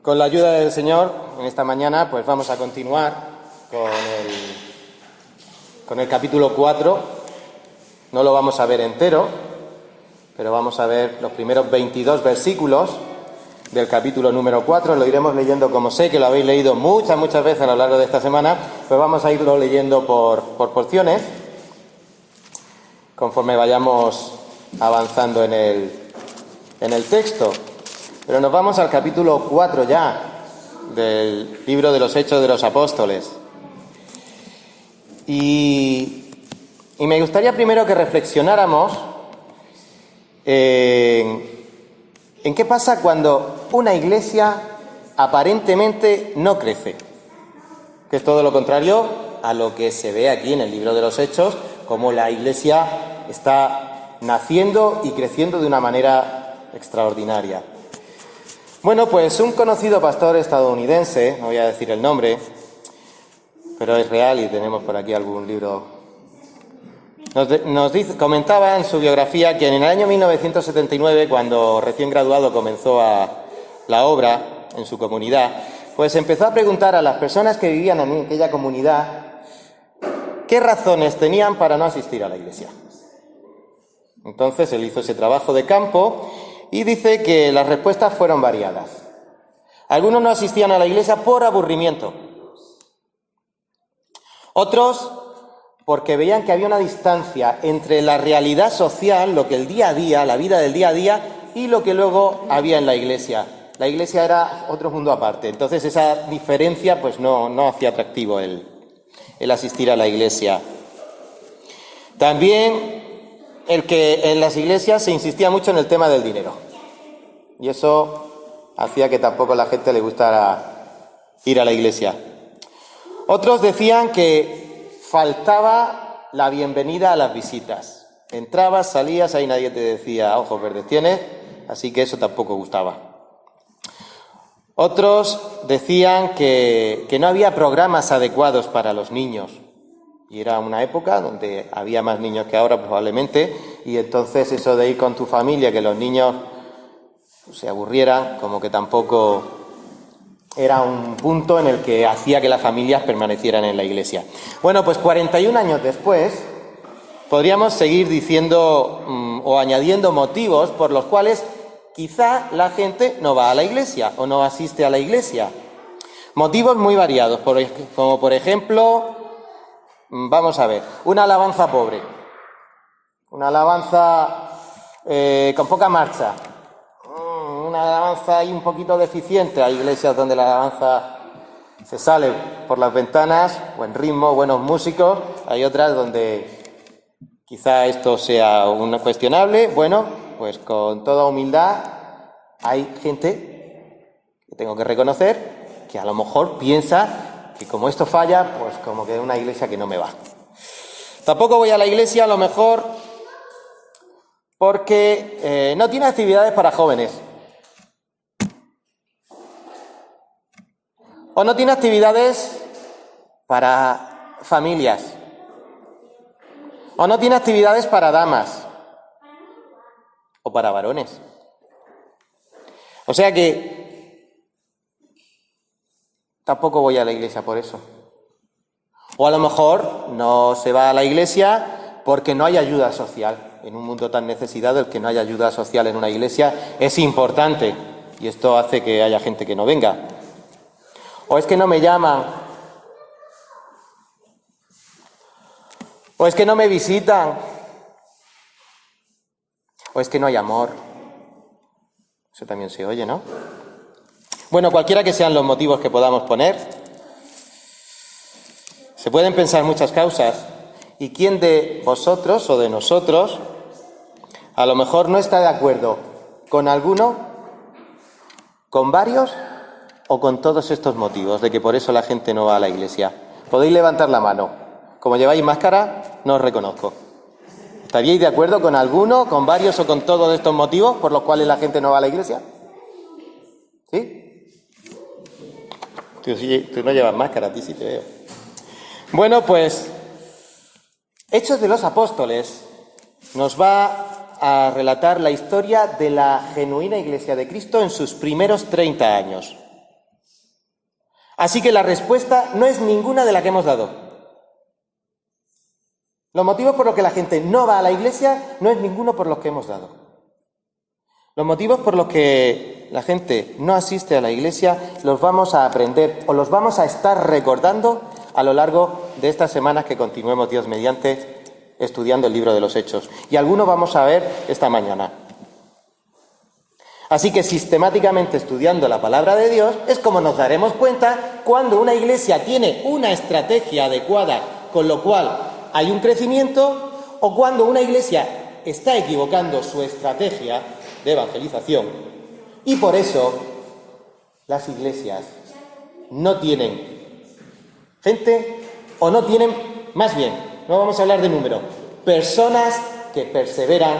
Con la ayuda del Señor, en esta mañana, pues vamos a continuar con el capítulo 4. No lo vamos a ver entero, pero vamos a ver los primeros 22 versículos del capítulo número 4. Lo iremos leyendo, como sé que lo habéis leído muchas veces a lo largo de esta semana, pues vamos a irlo leyendo por porciones, conforme vayamos avanzando en el texto. Pero nos vamos al capítulo 4 ya, del libro de los Hechos de los Apóstoles. Y me gustaría primero que reflexionáramos en qué pasa cuando una iglesia aparentemente no crece, que es todo lo contrario a lo que se ve aquí en el libro de los Hechos, como la iglesia está naciendo y creciendo de una manera extraordinaria. Bueno, pues un conocido pastor estadounidense, no voy a decir el nombre, pero es real y tenemos por aquí algún libro, comentaba en su biografía que en el año 1979, cuando recién graduado comenzó la obra en su comunidad, pues empezó a preguntar a las personas que vivían en aquella comunidad qué razones tenían para no asistir a la iglesia. Entonces él hizo ese trabajo de campo y dice que las respuestas fueron variadas. Algunos no asistían a la iglesia por aburrimiento. Otros porque veían que había una distancia entre la realidad social, lo que el día a día, la vida del día a día, y lo que luego había en la iglesia. La iglesia era otro mundo aparte. Entonces esa diferencia pues no hacía atractivo el asistir a la iglesia. También el que en las iglesias se insistía mucho en el tema del dinero. Y eso hacía que tampoco a la gente le gustara ir a la iglesia. Otros decían que faltaba la bienvenida a las visitas. Entrabas, salías, ahí nadie te decía ojos verdes tienes, así que eso tampoco gustaba. Otros decían que no había programas adecuados para los niños. Y era una época donde había más niños que ahora probablemente, y entonces eso de ir con tu familia, que los niños se aburrieran, como que tampoco era un punto en el que hacía que las familias permanecieran en la iglesia. Bueno, pues 41 años después podríamos seguir diciendo o añadiendo motivos por los cuales quizá la gente no va a la iglesia o no asiste a la iglesia. Motivos muy variados, como por ejemplo, vamos a ver, una alabanza pobre, una alabanza con poca marcha, una alabanza ahí un poquito deficiente. Hay iglesias donde la alabanza se sale por las ventanas, buen ritmo, buenos músicos. Hay otras donde quizá esto sea cuestionable. Bueno, pues con toda humildad hay gente que tengo que reconocer que a lo mejor piensa que como esto falla, pues como que es una iglesia que no me va. Tampoco voy a la iglesia a lo mejor porque no tiene actividades para jóvenes. O no tiene actividades para familias. O no tiene actividades para damas. O para varones. O sea que tampoco voy a la iglesia por eso. O a lo mejor no se va a la iglesia porque no hay ayuda social. En un mundo tan necesitado, el que no haya ayuda social en una iglesia es importante. Y esto hace que haya gente que no venga. O es que no me llaman. O es que no me visitan. O es que no hay amor. Eso también se oye, ¿no? Bueno, cualquiera que sean los motivos que podamos poner, se pueden pensar muchas causas. ¿Y quién de vosotros o de nosotros a lo mejor no está de acuerdo con alguno, con varios o con todos estos motivos de que por eso la gente no va a la iglesia? Podéis levantar la mano. Como lleváis máscara, no os reconozco. ¿Estaríais de acuerdo con alguno, con varios o con todos estos motivos por los cuales la gente no va a la iglesia? ¿Sí? Tú no llevas máscara, a ti sí te veo. Bueno, pues Hechos de los Apóstoles nos va a relatar la historia de la genuina Iglesia de Cristo en sus primeros 30 años. Así que la respuesta no es ninguna de la que hemos dado. Los motivos por los que la gente no va a la iglesia no es ninguno por los que hemos dado. Los motivos por los que la gente no asiste a la iglesia los vamos a aprender o los vamos a estar recordando a lo largo de estas semanas que continuemos, Dios mediante, estudiando el libro de los Hechos. Y algunos vamos a ver esta mañana. Así que sistemáticamente estudiando la palabra de Dios es como nos daremos cuenta cuando una iglesia tiene una estrategia adecuada, con lo cual hay un crecimiento, o cuando una iglesia está equivocando su estrategia de evangelización. Y por eso las iglesias no tienen gente, o no tienen, más bien, no vamos a hablar de número, personas que perseveran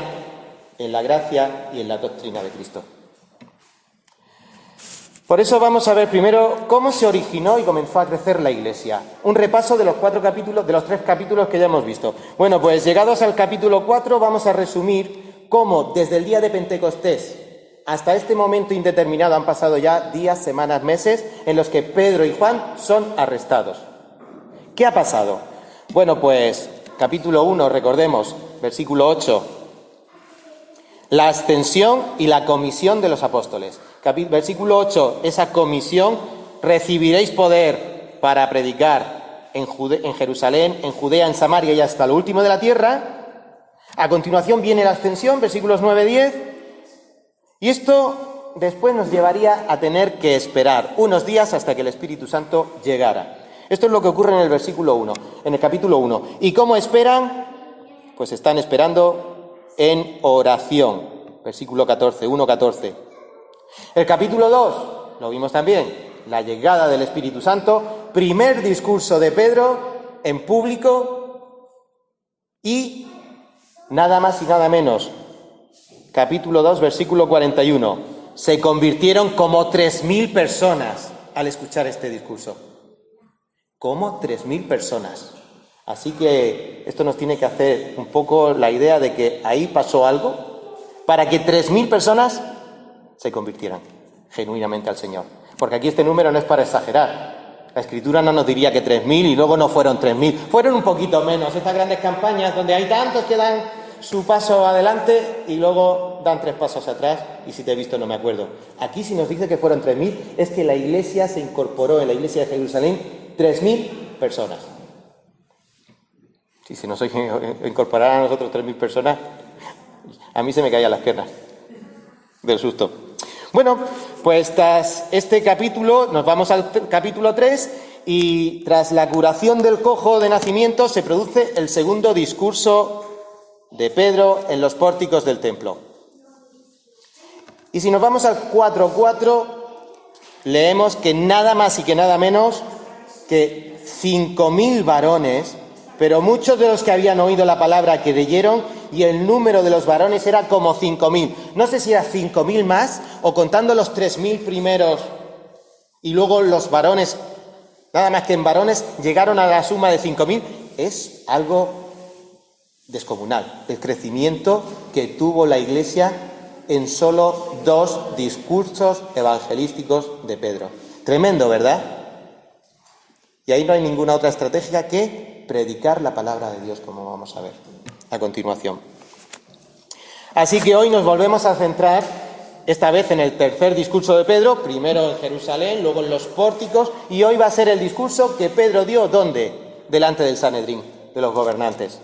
en la gracia y en la doctrina de Cristo. Por eso vamos a ver primero cómo se originó y comenzó a crecer la iglesia. Un repaso de los 3 capítulos que ya hemos visto. Bueno, pues llegados al capítulo 4 vamos a resumir cómo desde el día de Pentecostés hasta este momento indeterminado han pasado ya días, semanas, meses en los que Pedro y Juan son arrestados. ¿Qué ha pasado? Bueno, pues capítulo 1, recordemos, versículo 8. La ascensión y la comisión de los apóstoles. Versículo 8, esa comisión: recibiréis poder para predicar en Jerusalén, en Judea, en Samaria y hasta lo último de la tierra. A continuación viene la ascensión, versículos 9-10. Y esto después nos llevaría a tener que esperar unos días hasta que el Espíritu Santo llegara. Esto es lo que ocurre en el versículo 1, en el capítulo 1. ¿Y cómo esperan? Pues están esperando en oración. Versículo 14, 1-14. El capítulo 2, lo vimos también, la llegada del Espíritu Santo, primer discurso de Pedro en público y nada más y nada menos, capítulo 2, versículo 41, se convirtieron como 3.000 personas al escuchar este discurso. Como 3.000 personas. Así que esto nos tiene que hacer un poco la idea de que ahí pasó algo para que 3.000 personas se convirtieran genuinamente al Señor. Porque aquí este número no es para exagerar. La Escritura no nos diría que 3.000 y luego no fueron 3.000. Fueron un poquito menos. Estas grandes campañas donde hay tantos que dan su paso adelante y luego dan 3 pasos atrás y si te he visto no me acuerdo. Aquí si nos dice que fueron 3.000 es que la iglesia se incorporó, en la iglesia de Jerusalén, 3.000 personas. Si se nos incorporaran a nosotros 3.000 personas, a mí se me caían las piernas del susto. Bueno, pues tras este capítulo nos vamos al capítulo 3 y tras la curación del cojo de nacimiento se produce el segundo discurso de Pedro en los pórticos del templo. Y si nos vamos al 4:4, leemos que nada más y que nada menos que 5.000 varones, pero muchos de los que habían oído la palabra creyeron, y el número de los varones era como 5.000. No sé si era 5.000 más, o contando los 3.000 primeros, y luego los varones, nada más que en varones, llegaron a la suma de 5.000. Es algo descomunal, el crecimiento que tuvo la Iglesia en solo 2 discursos evangelísticos de Pedro. Tremendo, ¿verdad? Y ahí no hay ninguna otra estrategia que predicar la palabra de Dios, como vamos a ver a continuación. Así que hoy nos volvemos a centrar, esta vez en el tercer discurso de Pedro, primero en Jerusalén, luego en los pórticos, y hoy va a ser el discurso que Pedro dio, ¿dónde? Delante del Sanedrín, de los gobernantes.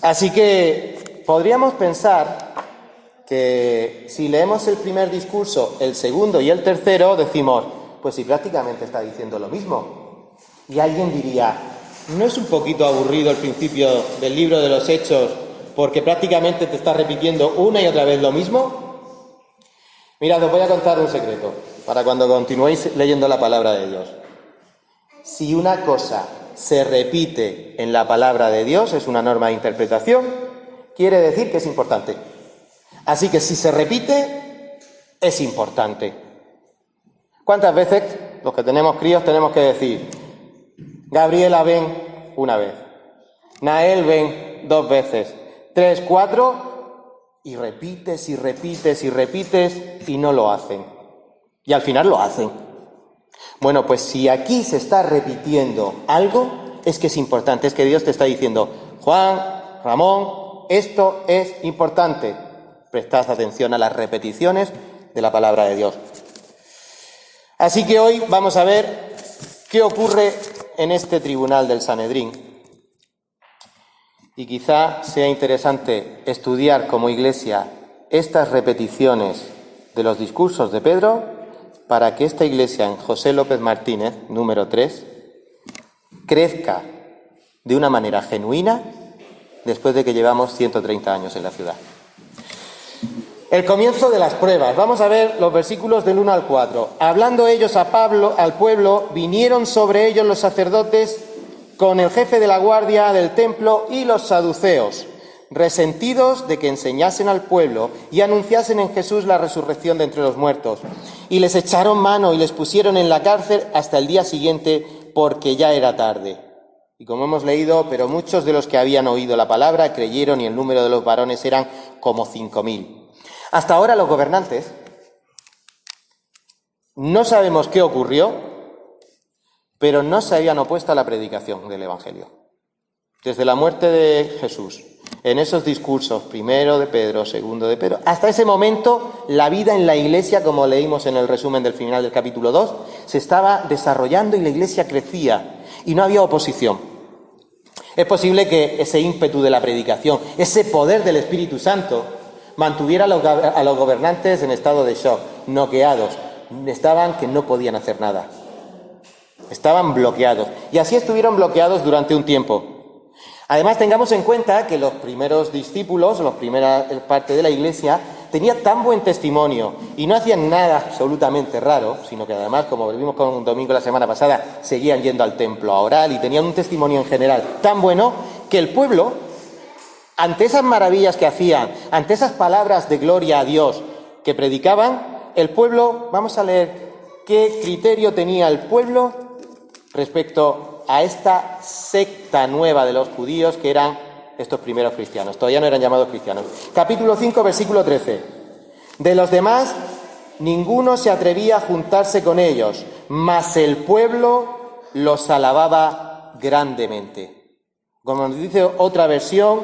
Así que podríamos pensar que si leemos el primer discurso, el segundo y el tercero, decimos, pues si prácticamente está diciendo lo mismo. Y alguien diría, ¿no es un poquito aburrido el principio del libro de los Hechos porque prácticamente te está repitiendo una y otra vez lo mismo? Mirad, os voy a contar un secreto para cuando continuéis leyendo la palabra de Dios. Si una cosa se repite en la palabra de Dios, es una norma de interpretación, quiere decir que es importante. Así que si se repite, es importante. ¿Cuántas veces los que tenemos críos tenemos que decir, Gabriela, ven una vez, Nael, ven 2 veces, 3, 4, y repites y repites y repites y no lo hacen? Y al final lo hacen. Bueno, pues si aquí se está repitiendo algo, es que es importante, es que Dios te está diciendo, Juan, Ramón, esto es importante. Prestad atención a las repeticiones de la palabra de Dios. Así que hoy vamos a ver qué ocurre en este tribunal del Sanedrín. Y quizá sea interesante estudiar como Iglesia estas repeticiones de los discursos de Pedro para que esta Iglesia en José López Martínez, número 3, crezca de una manera genuina después de que llevamos 130 años en la ciudad. El comienzo de las pruebas. Vamos a ver los versículos del 1 al 4. Hablando ellos al pueblo, vinieron sobre ellos los sacerdotes con el jefe de la guardia del templo y los saduceos, resentidos de que enseñasen al pueblo y anunciasen en Jesús la resurrección de entre los muertos. Y les echaron mano y les pusieron en la cárcel hasta el día siguiente, porque ya era tarde. Y como hemos leído, pero muchos de los que habían oído la palabra creyeron y el número de los varones eran como 5.000. Hasta ahora los gobernantes no sabemos qué ocurrió, pero no se habían opuesto a la predicación del Evangelio. Desde la muerte de Jesús, en esos discursos, primero de Pedro, segundo de Pedro, hasta ese momento la vida en la Iglesia, como leímos en el resumen del final del capítulo 2, se estaba desarrollando y la Iglesia crecía y no había oposición. Es posible que ese ímpetu de la predicación, ese poder del Espíritu Santo, mantuviera a los gobernantes en estado de shock, noqueados, estaban que no podían hacer nada. Estaban bloqueados. Y así estuvieron bloqueados durante un tiempo. Además, tengamos en cuenta que los primeros discípulos, la primera parte de la Iglesia, tenía tan buen testimonio y no hacían nada absolutamente raro, sino que además, como vimos con un domingo la semana pasada, seguían yendo al templo a orar y tenían un testimonio en general tan bueno que el pueblo, ante esas maravillas que hacían, ante esas palabras de gloria a Dios que predicaban, el pueblo, vamos a leer qué criterio tenía el pueblo respecto a esta secta nueva de los judíos que eran estos primeros cristianos. Todavía no eran llamados cristianos. Capítulo 5, versículo 13. De los demás, ninguno se atrevía a juntarse con ellos, mas el pueblo los alababa grandemente. Como nos dice otra versión,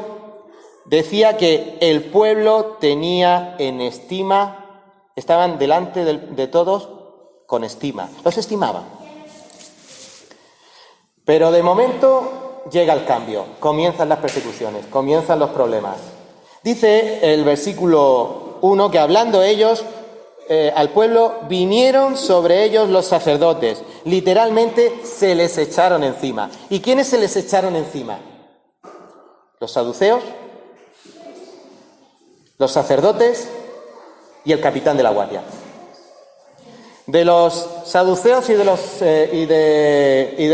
decía que el pueblo tenía en estima, estaban delante de todos con estima, los estimaban. Pero de momento llega el cambio, comienzan las persecuciones, comienzan los problemas. Dice el versículo 1 que hablando ellos al pueblo, vinieron sobre ellos los sacerdotes, literalmente se les echaron encima. ¿Y quiénes se les echaron encima? Los saduceos, los sacerdotes y el capitán de la guardia. De los saduceos y de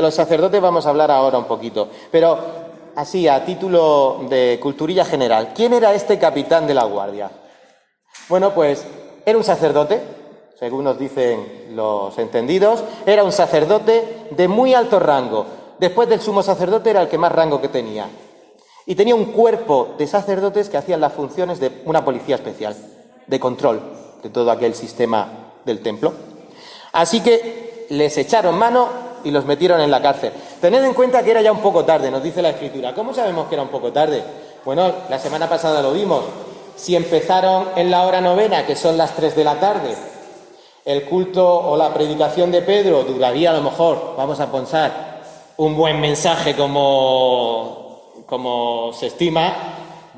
los sacerdotes vamos a hablar ahora un poquito, pero así a título de culturilla general. ¿Quién era este capitán de la guardia? Bueno, pues era un sacerdote, según nos dicen los entendidos, era un sacerdote de muy alto rango. Después del sumo sacerdote era el que más rango que tenía. Y tenía un cuerpo de sacerdotes que hacían las funciones de una policía especial, de control de todo aquel sistema del templo. Así que les echaron mano y los metieron en la cárcel. Tened en cuenta que era ya un poco tarde, nos dice la Escritura. ¿Cómo sabemos que era un poco tarde? Bueno, la semana pasada lo vimos. Si empezaron en la hora novena, que son las 3 de la tarde, el culto o la predicación de Pedro duraría a lo mejor, vamos a pensar, un buen mensaje como se estima,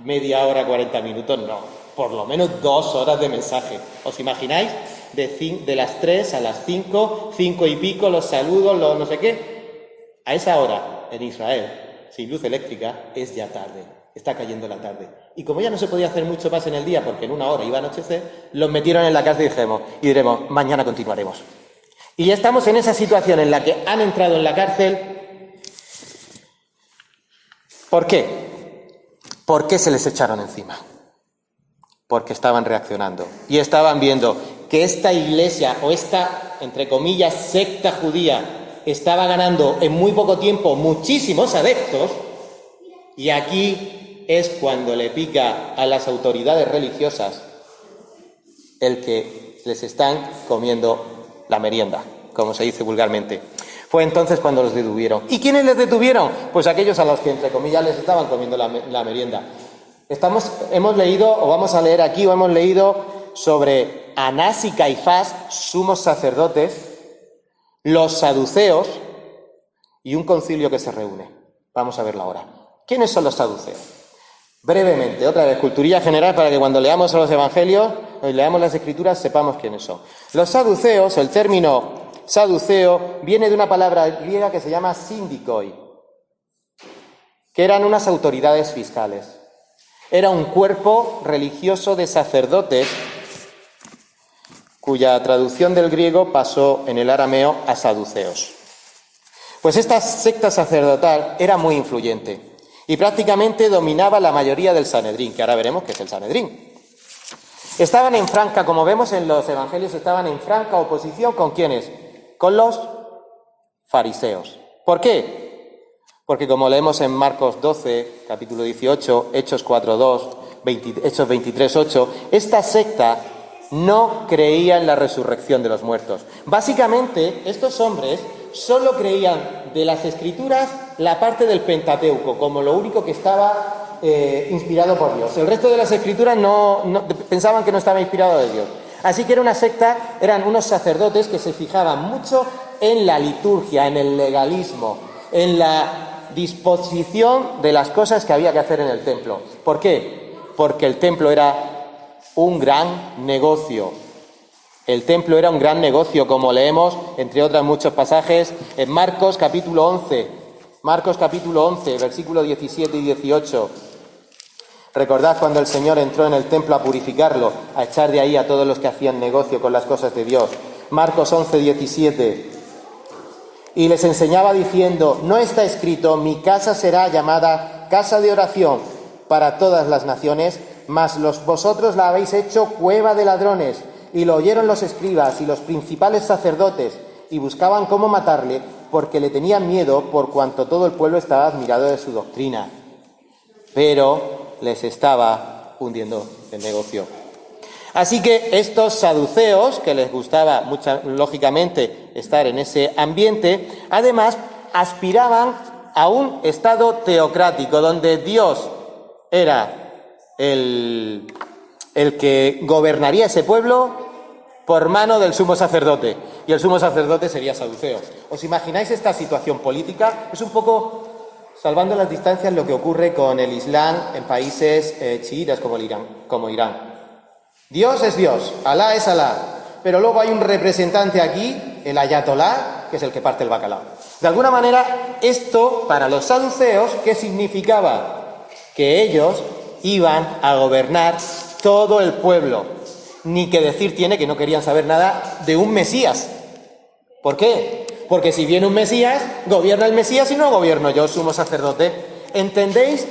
media hora, 40 minutos, no, por lo menos 2 horas de mensaje. ¿Os imagináis? De las 3 a las 5, 5 y pico, los saludos, los no sé qué. A esa hora, en Israel, sin luz eléctrica, es ya tarde, está cayendo la tarde. Y como ya no se podía hacer mucho más en el día, porque en 1 hora iba a anochecer, los metieron en la cárcel y diremos, mañana continuaremos. Y ya estamos en esa situación en la que han entrado en la cárcel. ¿Por qué? ¿Por qué se les echaron encima? Porque estaban reaccionando y estaban viendo que esta iglesia o esta, entre comillas, secta judía estaba ganando en muy poco tiempo muchísimos adeptos, y aquí es cuando le pica a las autoridades religiosas el que les están comiendo la merienda. como se dice vulgarmente. Fue entonces cuando los detuvieron. ¿Y quiénes les detuvieron? Pues aquellos a los que, entre comillas, les estaban comiendo la merienda. Hemos leído, o vamos a leer aquí, o hemos leído sobre Anás y Caifás, sumos sacerdotes, los saduceos y un concilio que se reúne. Vamos a verlo ahora. ¿Quiénes son los saduceos? Brevemente, otra vez, culturilla general para que cuando leamos los evangelios, leamos las escrituras, sepamos quiénes son. Los saduceos, el término saduceo, viene de una palabra griega que se llama síndikoi, que eran unas autoridades fiscales. Era un cuerpo religioso de sacerdotes cuya traducción del griego pasó en el arameo a saduceos. Pues esta secta sacerdotal era muy influyente y prácticamente dominaba la mayoría del Sanedrín, que ahora veremos qué es el Sanedrín. Estaban en franca, como vemos en los evangelios, estaban en franca oposición ¿con quiénes? Con los fariseos. ¿Por qué? Porque como leemos en Marcos 12, capítulo 18, Hechos 4:2, Hechos 23:8, esta secta no creía en la resurrección de los muertos. Básicamente, estos hombres solo creían de las Escrituras la parte del Pentateuco, como lo único que estaba inspirado por Dios. El resto de las Escrituras pensaban que no estaba inspirado de Dios. Así que era una secta, eran unos sacerdotes que se fijaban mucho en la liturgia, en el legalismo, en la disposición de las cosas que había que hacer en el templo. ¿Por qué? Porque el templo era un gran negocio. El templo era un gran negocio, como leemos, entre otros muchos pasajes, en Marcos capítulo 11. Marcos capítulo 11, versículos 17 y 18. Recordad cuando el Señor entró en el templo a purificarlo, a echar de ahí a todos los que hacían negocio con las cosas de Dios. Marcos 11, 17. Y les enseñaba diciendo, no está escrito, mi casa será llamada casa de oración para todas las naciones, mas vosotros la habéis hecho cueva de ladrones. Y lo oyeron los escribas y los principales sacerdotes, y buscaban cómo matarle, porque le tenían miedo, por cuanto todo el pueblo estaba admirado de su doctrina. Pero les estaba hundiendo el negocio. Así que estos saduceos, que les gustaba lógicamente estar en ese ambiente, además aspiraban a un estado teocrático, donde Dios era el que gobernaría ese pueblo por mano del sumo sacerdote, y el sumo sacerdote sería saduceo. ¿Os imagináis esta situación política? Es un poco, salvando las distancias, lo que ocurre con el Islam en países chiítas como Irán. Dios es Dios, Alá es Alá, pero luego hay un representante aquí, el ayatolá, que es el que parte el bacalao. De alguna manera, esto para los saduceos, ¿qué significaba? Que ellos iban a gobernar todo el pueblo. Ni que decir tiene que no querían saber nada de un Mesías. ¿Por qué? Porque si viene un Mesías, gobierna el Mesías y no gobierno yo, sumo sacerdote. ¿Entendéis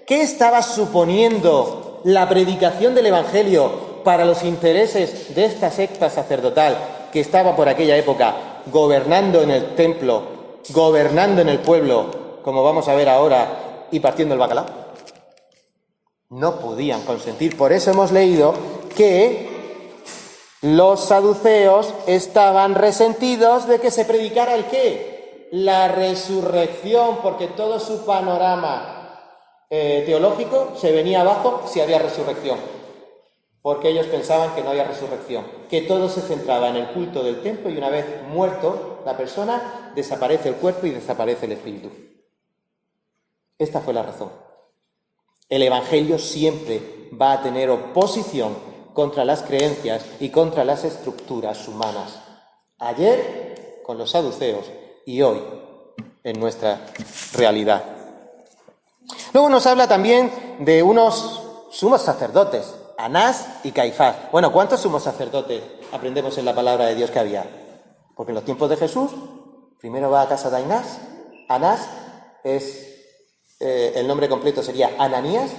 qué estaba suponiendo la predicación del Evangelio para los intereses de esta secta sacerdotal que estaba por aquella época gobernando en el templo, gobernando en el pueblo, como vamos a ver ahora, y partiendo el bacalao? No podían consentir. Por eso hemos leído que los saduceos estaban resentidos de que se predicara el ¿qué? La resurrección, porque todo su panorama teológico se venía abajo si había resurrección. Porque ellos pensaban que no había resurrección, que todo se centraba en el culto del templo y una vez muerto la persona, desaparece el cuerpo y desaparece el espíritu. Esta fue la razón. El Evangelio siempre va a tener oposición contra las creencias y contra las estructuras humanas. Ayer con los saduceos y hoy en nuestra realidad. Luego nos habla también de unos sumos sacerdotes, Anás y Caifás. Bueno, ¿cuántos sumos sacerdotes aprendemos en la palabra de Dios que había? Porque en los tiempos de Jesús, primero va a casa de Anás. Anás es, el nombre completo sería Ananías.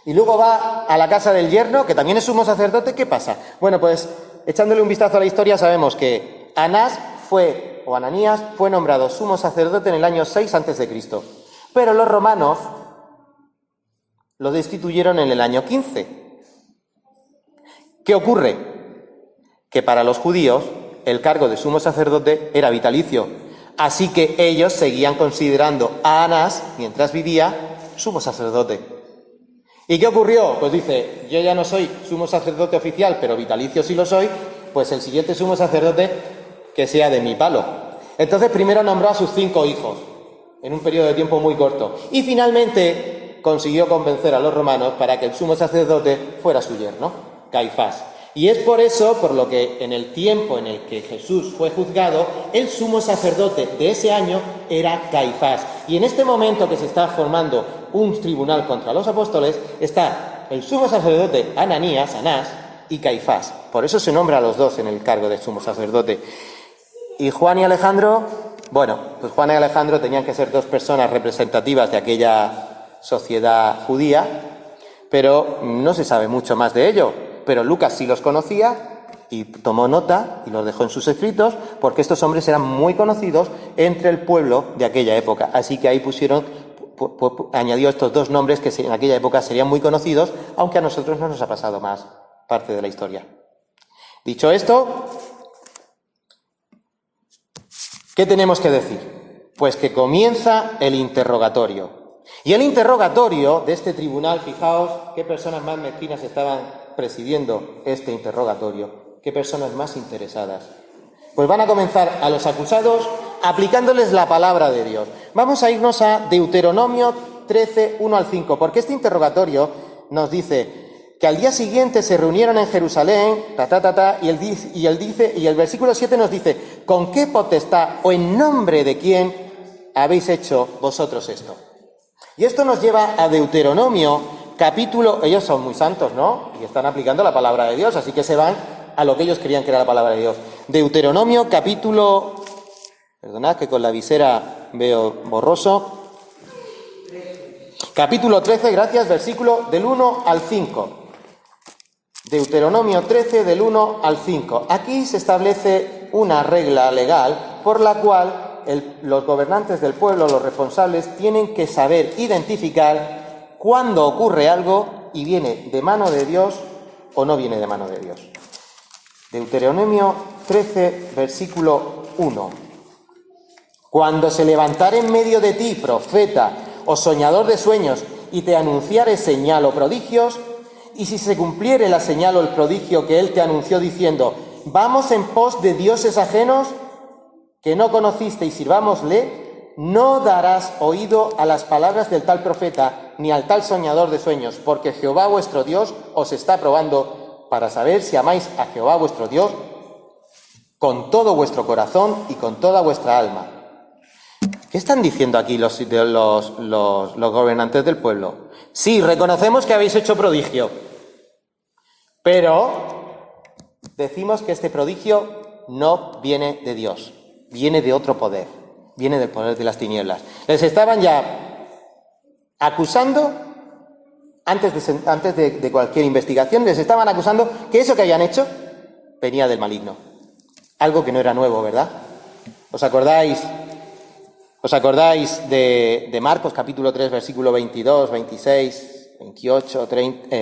Y luego va a la casa del yerno, que también es sumo sacerdote. ¿Qué pasa? Bueno, pues echándole un vistazo a la historia sabemos que Ananías fue nombrado sumo sacerdote en el año 6 a.C. Pero los romanos lo destituyeron en el año 15. ¿Qué ocurre? Que para los judíos el cargo de sumo sacerdote era vitalicio. Así que ellos seguían considerando a Anás, mientras vivía, sumo sacerdote. ¿Y qué ocurrió? Pues dice, yo ya no soy sumo sacerdote oficial, pero vitalicio sí lo soy, pues el siguiente sumo sacerdote que sea de mi palo. Entonces primero nombró a sus 5 hijos, en un periodo de tiempo muy corto. Y finalmente consiguió convencer a los romanos para que el sumo sacerdote fuera su yerno, Caifás. Y es por eso, por lo que en el tiempo en el que Jesús fue juzgado, el sumo sacerdote de ese año era Caifás. Y en este momento que se está formando un tribunal contra los apóstoles, está el sumo sacerdote Anás, y Caifás. Por eso se nombra a los dos en el cargo de sumo sacerdote. Y Juan y Alejandro, bueno, pues Juan y Alejandro tenían que ser 2 personas representativas de aquella sociedad judía, pero no se sabe mucho más de ello. Pero Lucas sí los conocía y tomó nota y los dejó en sus escritos, porque estos hombres eran muy conocidos entre el pueblo de aquella época. Así que ahí añadió estos 2 nombres que en aquella época serían muy conocidos, aunque a nosotros no nos ha pasado más parte de la historia. Dicho esto, ¿qué tenemos que decir? Pues que comienza el interrogatorio. Y el interrogatorio de este tribunal, fijaos qué personas más mezquinas estaban presidiendo este interrogatorio, qué personas más interesadas. Pues van a comenzar a los acusados aplicándoles la palabra de Dios. Vamos a irnos a Deuteronomio 13, 1 al 5, porque este interrogatorio nos dice que al día siguiente se reunieron en Jerusalén, y el versículo 7 nos dice, ¿con qué potestad o en nombre de quién habéis hecho vosotros esto? Y esto nos lleva a Deuteronomio capítulo, ellos son muy santos, ¿no? Y están aplicando la palabra de Dios, así que se van a lo que ellos creían que era la palabra de Dios. Deuteronomio capítulo, perdonad que con la visera veo borroso, capítulo 13, gracias, versículo del 1 al 5. Deuteronomio 13, del 1 al 5. Aquí se establece una regla legal por la cual los gobernantes del pueblo, los responsables, tienen que saber identificar cuándo ocurre algo y viene de mano de Dios o no viene de mano de Dios. Deuteronomio 13, versículo 1. Cuando se levantare en medio de ti profeta o soñador de sueños y te anunciare señal o prodigios, y si se cumpliere la señal o el prodigio que él te anunció diciendo, vamos en pos de dioses ajenos que no conociste y sirvámosle, no darás oído a las palabras del tal profeta ni al tal soñador de sueños, porque Jehová vuestro Dios os está probando para saber si amáis a Jehová vuestro Dios con todo vuestro corazón y con toda vuestra alma. ¿Qué están diciendo aquí los gobernantes del pueblo? Sí, reconocemos que habéis hecho prodigio, pero decimos que este prodigio no viene de Dios, viene de otro poder, viene del poder de las tinieblas. Les estaban ya acusando, antes de cualquier investigación, les estaban acusando que eso que habían hecho venía del maligno. Algo que no era nuevo, ¿verdad? ¿Os acordáis de Marcos capítulo 3, versículo 22, 26, 28, 30?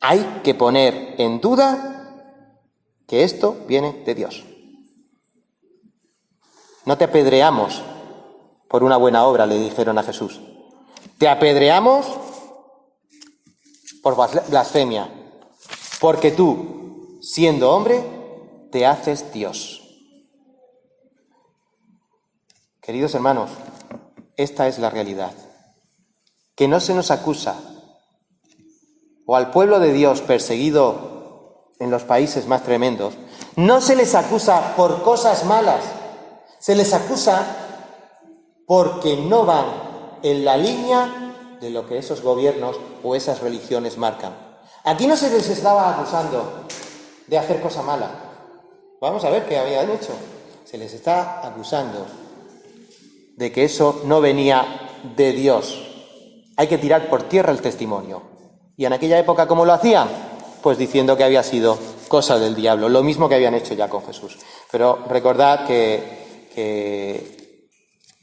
Hay que poner en duda que esto viene de Dios. No te apedreamos por una buena obra, le dijeron a Jesús. Te apedreamos por blasfemia, porque tú, siendo hombre, te haces Dios. Queridos hermanos, esta es la realidad. Que no se nos acusa, o al pueblo de Dios perseguido en los países más tremendos, no se les acusa por cosas malas, se les acusa porque no van en la línea de lo que esos gobiernos o esas religiones marcan. Aquí no se les estaba acusando de hacer cosa mala. Vamos a ver qué habían hecho. Se les está acusando de que eso no venía de Dios. Hay que tirar por tierra el testimonio. Y en aquella época, ¿cómo lo hacían? Pues diciendo que había sido cosa del diablo, lo mismo que habían hecho ya con Jesús. Pero recordad que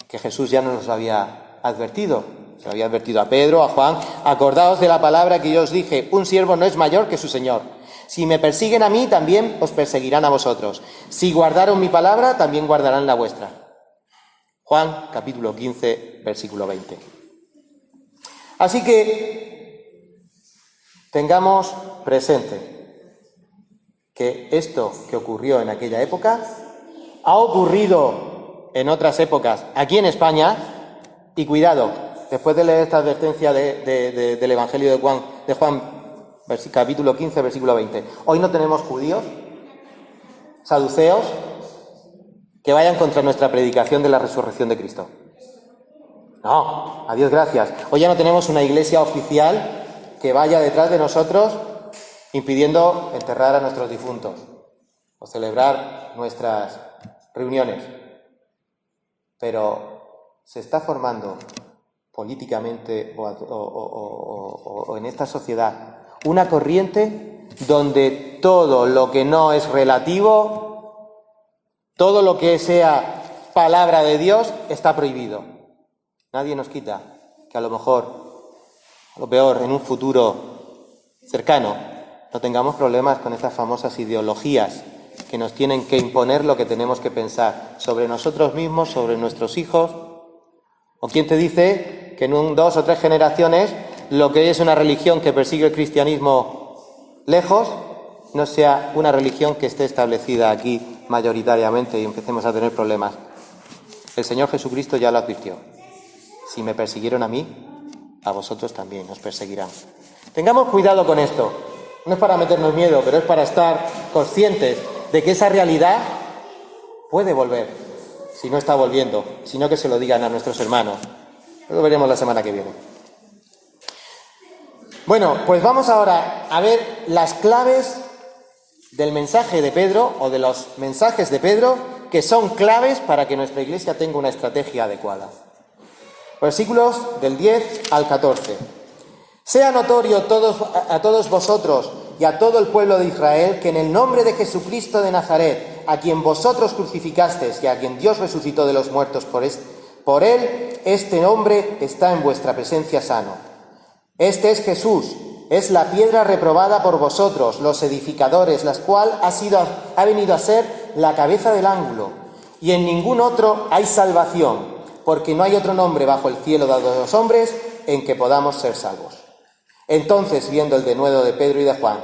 Jesús ya nos lo había advertido. Se lo había advertido a Pedro, a Juan. Acordaos de la palabra que yo os dije, un siervo no es mayor que su Señor. Si me persiguen a mí, también os perseguirán a vosotros. Si guardaron mi palabra, también guardarán la vuestra. Juan, capítulo 15, versículo 20. Así que tengamos presente que esto que ocurrió en aquella época ha ocurrido en otras épocas aquí en España, y cuidado, después de leer esta advertencia del Evangelio de Juan, capítulo 15, versículo 20. Hoy no tenemos judíos, saduceos, que vayan contra nuestra predicación de la resurrección de Cristo. No, a Dios gracias. Hoy ya no tenemos una iglesia oficial que vaya detrás de nosotros impidiendo enterrar a nuestros difuntos o celebrar nuestras reuniones. Pero se está formando políticamente o en esta sociedad una corriente donde todo lo que no es relativo, todo lo que sea palabra de Dios está prohibido. Nadie nos quita que a lo mejor, a lo peor, en un futuro cercano, no tengamos problemas con estas famosas ideologías que nos tienen que imponer lo que tenemos que pensar sobre nosotros mismos, sobre nuestros hijos. ¿O quién te dice que en 2 o 3 generaciones lo que es una religión que persigue el cristianismo lejos no sea una religión que esté establecida aquí mayoritariamente y empecemos a tener problemas? El Señor Jesucristo ya lo advirtió. Si me persiguieron a mí, a vosotros también os perseguirán. Tengamos cuidado con esto. No es para meternos miedo, pero es para estar conscientes de que esa realidad puede volver, si no está volviendo, sino que se lo digan a nuestros hermanos. Lo veremos la semana que viene. Bueno, pues vamos ahora a ver las claves del mensaje de Pedro, o de los mensajes de Pedro, que son claves para que nuestra iglesia tenga una estrategia adecuada. Versículos del 10 al 14. Sea notorio a todos vosotros y a todo el pueblo de Israel que en el nombre de Jesucristo de Nazaret, a quien vosotros crucificasteis y a quien Dios resucitó de los muertos por él, este nombre está en vuestra presencia sano. Este es Jesús, es la piedra reprobada por vosotros, los edificadores, la cual ha venido a ser la cabeza del ángulo, y en ningún otro hay salvación, porque no hay otro nombre bajo el cielo dado a los hombres en que podamos ser salvos. Entonces, viendo el denuedo de Pedro y de Juan,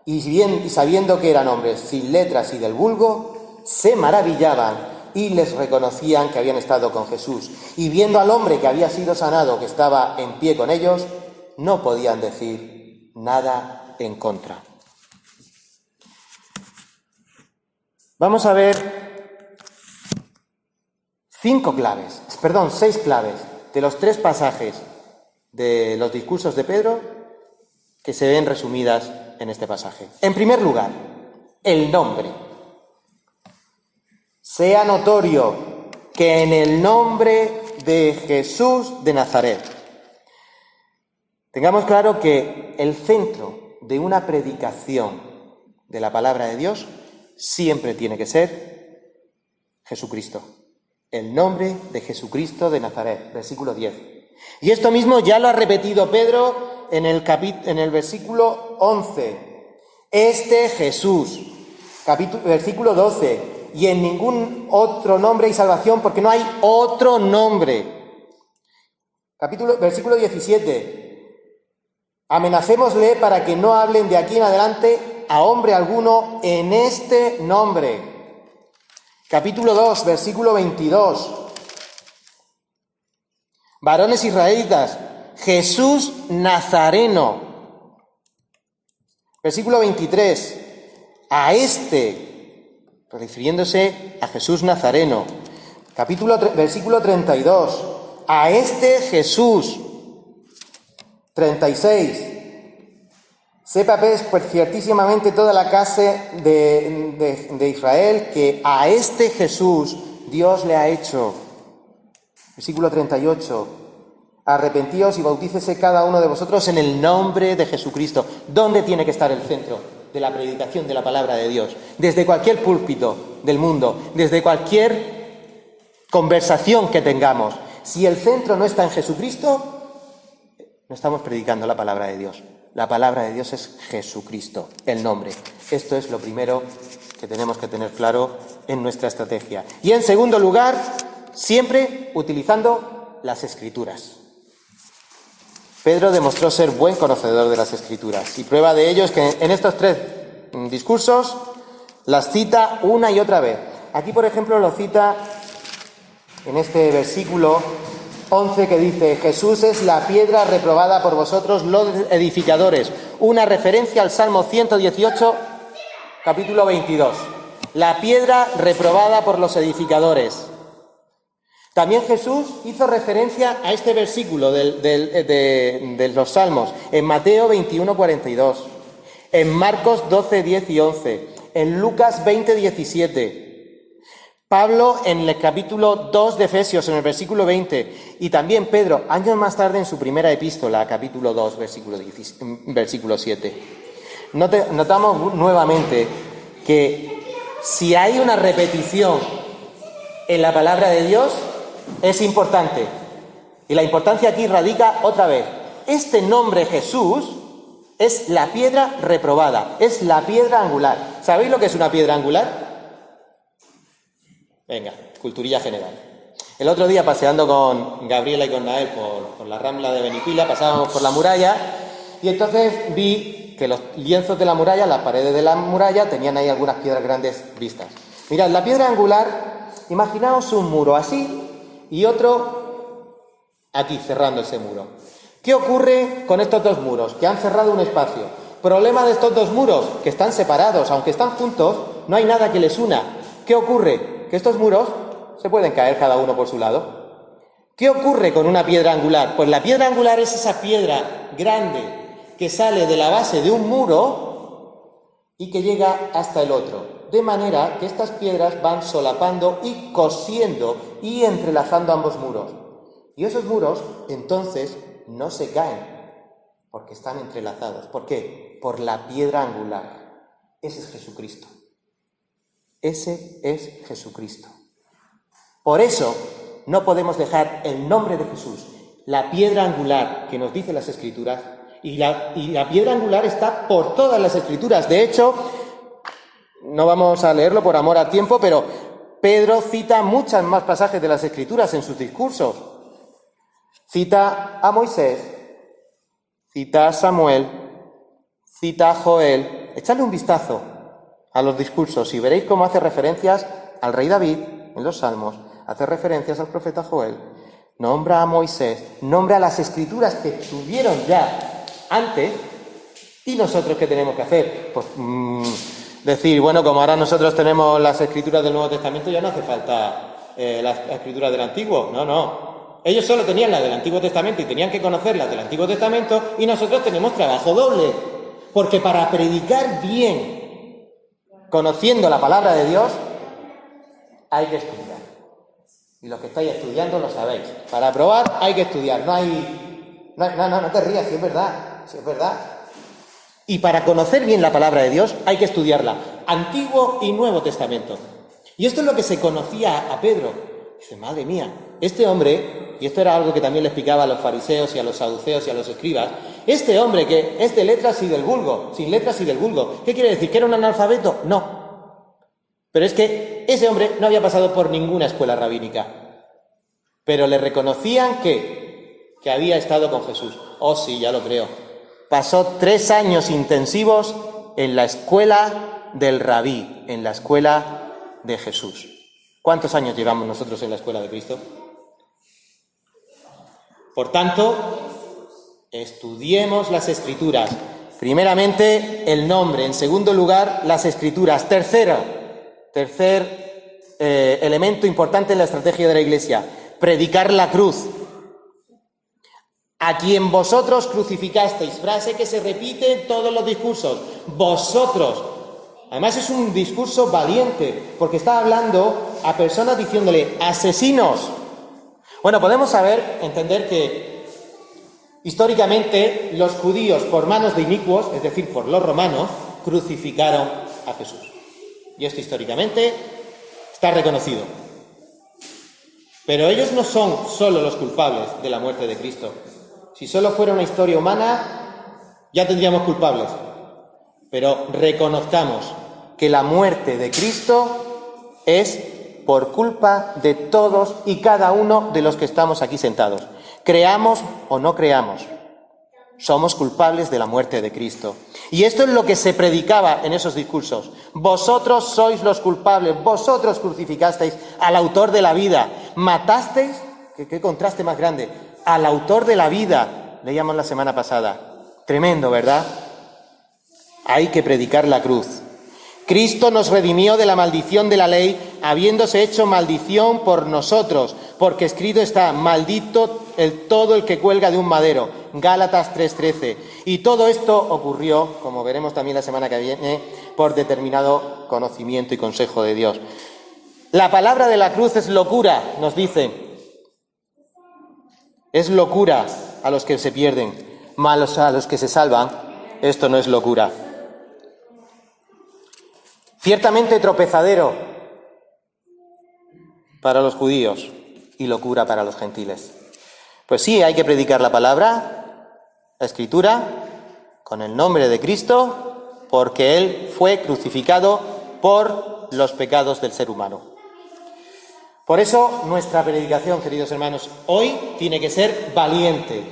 y sabiendo que eran hombres sin letras y del vulgo, se maravillaban y les reconocían que habían estado con Jesús. Y viendo al hombre que había sido sanado, que estaba en pie con ellos, no podían decir nada en contra. Vamos a ver 6 claves de los 3 pasajes de los discursos de Pedro que se ven resumidas en este pasaje. En primer lugar, el nombre. Sea notorio que en el nombre de Jesús de Nazaret. Tengamos claro que el centro de una predicación de la palabra de Dios siempre tiene que ser Jesucristo. El nombre de Jesucristo de Nazaret, versículo 10. Y esto mismo ya lo ha repetido Pedro en el versículo 11. Este Jesús, versículo 12. Y en ningún otro nombre hay salvación, porque no hay otro nombre. Versículo 17. Amenacémosle para que no hablen de aquí en adelante a hombre alguno en este nombre. Capítulo 2, versículo 22. Varones israelitas, Jesús Nazareno. Versículo 23. A este, refiriéndose a Jesús Nazareno. Versículo 32. A este Jesús. 36. Sepa pues ciertísimamente toda la casa de Israel que a este Jesús Dios le ha hecho. Versículo 38. Arrepentíos y bautícese cada uno de vosotros en el nombre de Jesucristo. ¿Dónde tiene que estar el centro de la predicación de la palabra de Dios? Desde cualquier púlpito del mundo, desde cualquier conversación que tengamos. Si el centro no está en Jesucristo, no estamos predicando la palabra de Dios. La palabra de Dios es Jesucristo, el nombre. Esto es lo primero que tenemos que tener claro en nuestra estrategia. Y en segundo lugar, siempre utilizando las Escrituras. Pedro demostró ser buen conocedor de las Escrituras, y prueba de ello es que en estos 3 discursos las cita una y otra vez. Aquí, por ejemplo, lo cita en este versículo 11 que dice: Jesús es la piedra reprobada por vosotros los edificadores. Una referencia al Salmo 118, capítulo 22. La piedra reprobada por los edificadores. También Jesús hizo referencia a este versículo de los Salmos en Mateo 21, 42, en Marcos 12, 10 y 11, en Lucas 20, 17. Pablo en el capítulo 2 de Efesios, en el versículo 20, y también Pedro, años más tarde, en su primera epístola, capítulo 2, versículo 7. Notamos nuevamente que si hay una repetición en la palabra de Dios, es importante. Y la importancia aquí radica otra vez. Este nombre Jesús es la piedra reprobada, es la piedra angular. ¿Sabéis lo que es una piedra angular? Venga, culturilla general. El otro día, paseando con Gabriela y con Nael por la Rambla de Benipila, pasábamos por la muralla y entonces vi que los lienzos de la muralla, las paredes de la muralla, tenían ahí algunas piedras grandes vistas. Mirad, la piedra angular, imaginaos un muro así y otro aquí, cerrando ese muro. ¿Qué ocurre con estos 2 muros? Que han cerrado un espacio. Problema de estos 2 muros, que están separados, aunque están juntos, no hay nada que les una. ¿Qué ocurre? Que estos muros se pueden caer cada uno por su lado. ¿Qué ocurre con una piedra angular? Pues la piedra angular es esa piedra grande que sale de la base de un muro y que llega hasta el otro. De manera que estas piedras van solapando y cosiendo y entrelazando ambos muros. Y esos muros, entonces, no se caen porque están entrelazados. ¿Por qué? Por la piedra angular. Ese es Jesucristo. Ese es Jesucristo. Por eso no podemos dejar el nombre de Jesús, la piedra angular que nos dicen las Escrituras, y la piedra angular está por todas las Escrituras. De hecho, no vamos a leerlo por amor al tiempo, pero Pedro cita muchos más pasajes de las Escrituras en sus discursos. Cita a Moisés, cita a Samuel, cita a Joel. Echadle un vistazo a los discursos y veréis cómo hace referencias al rey David en los Salmos, hace referencias al profeta Joel, nombra a Moisés, nombra a las Escrituras que estuvieron ya antes. ¿Y nosotros qué tenemos que hacer? Pues decir, bueno, como ahora nosotros tenemos las Escrituras del Nuevo Testamento, ya no hace falta las Escrituras del Antiguo. No. Ellos solo tenían las del Antiguo Testamento y tenían que conocer las del Antiguo Testamento, y nosotros tenemos trabajo doble. Porque para predicar bien, conociendo la palabra de Dios, hay que estudiar. Y los que estáis estudiando lo sabéis. Para aprobar hay que estudiar. No te rías, si es verdad. Si es verdad. Y para conocer bien la palabra de Dios hay que estudiarla. Antiguo y Nuevo Testamento. Y esto es lo que se conocía a Pedro. Dice, madre mía, este hombre, y esto era algo que también le explicaba a los fariseos y a los saduceos y a los escribas, este hombre que es de letras y del vulgo, sin letras y del vulgo, ¿qué quiere decir? ¿Que era un analfabeto? No. Pero es que ese hombre no había pasado por ninguna escuela rabínica. Pero le reconocían que había estado con Jesús. Oh, sí, ya lo creo. Pasó 3 años intensivos en la escuela del rabí, en la escuela de Jesús. ¿Cuántos años llevamos nosotros en la escuela de Cristo? Por tanto, estudiemos las Escrituras. Primeramente, el nombre. En segundo lugar, las Escrituras. Tercer elemento importante en la estrategia de la Iglesia: predicar la cruz. A quien vosotros crucificasteis, frase que se repite en todos los discursos. Vosotros. Además es un discurso valiente, porque está hablando a personas diciéndole asesinos. Bueno, podemos entender que históricamente los judíos, por manos de inicuos, es decir, por los romanos, crucificaron a Jesús. Y esto históricamente está reconocido. Pero ellos no son solo los culpables de la muerte de Cristo. Si solo fuera una historia humana, ya tendríamos culpables. Pero reconozcamos que la muerte de Cristo es por culpa de todos y cada uno de los que estamos aquí sentados. Creamos o no creamos, somos culpables de la muerte de Cristo. Y esto es lo que se predicaba en esos discursos. Vosotros sois los culpables, vosotros crucificasteis al autor de la vida, matasteis, qué contraste más grande, al autor de la vida, leíamos la semana pasada. Tremendo, ¿verdad? Hay que predicar la cruz. Cristo nos redimió de la maldición de la ley, habiéndose hecho maldición por nosotros, porque escrito está, maldito todo el que cuelga de un madero. Gálatas 3:13. Y todo esto ocurrió, como veremos también la semana que viene, por determinado conocimiento y consejo de Dios. La palabra de la cruz es locura, nos dice. Es locura a los que se pierden, malos a los que se salvan. Esto no es locura. Ciertamente tropezadero para los judíos y locura para los gentiles. Pues sí, hay que predicar la palabra, la Escritura, con el nombre de Cristo, porque Él fue crucificado por los pecados del ser humano. Por eso nuestra predicación, queridos hermanos, hoy tiene que ser valiente.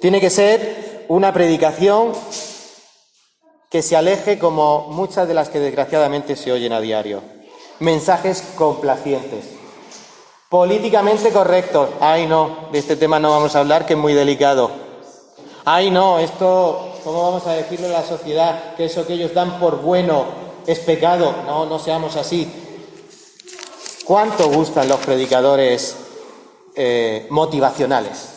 Tiene que ser una predicación que se aleje como muchas de las que desgraciadamente se oyen a diario. Mensajes complacientes, políticamente correctos. Ay, no, de este tema no vamos a hablar, que es muy delicado. Ay, no, esto, ¿cómo vamos a decirle a la sociedad que eso que ellos dan por bueno es pecado? No, no seamos así. ¿Cuánto gustan los predicadores motivacionales?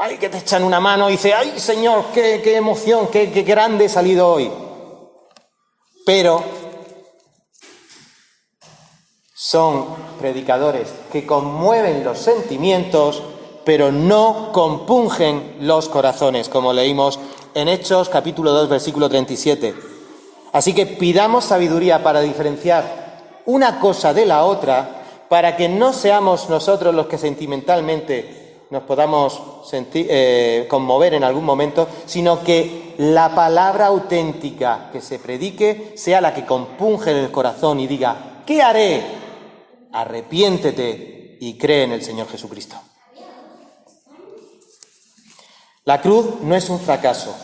Ay, que te echan una mano y dice, ay, Señor, qué emoción, qué grande he salido hoy. Pero son predicadores que conmueven los sentimientos, pero no compungen los corazones, como leímos en Hechos capítulo 2, versículo 37. Así que pidamos sabiduría para diferenciar una cosa de la otra, para que no seamos nosotros los que sentimentalmente nos podamos conmover en algún momento, sino que la palabra auténtica que se predique sea la que compunge en el corazón y diga, ¿qué haré? Arrepiéntete y cree en el Señor Jesucristo. La cruz no es un fracaso.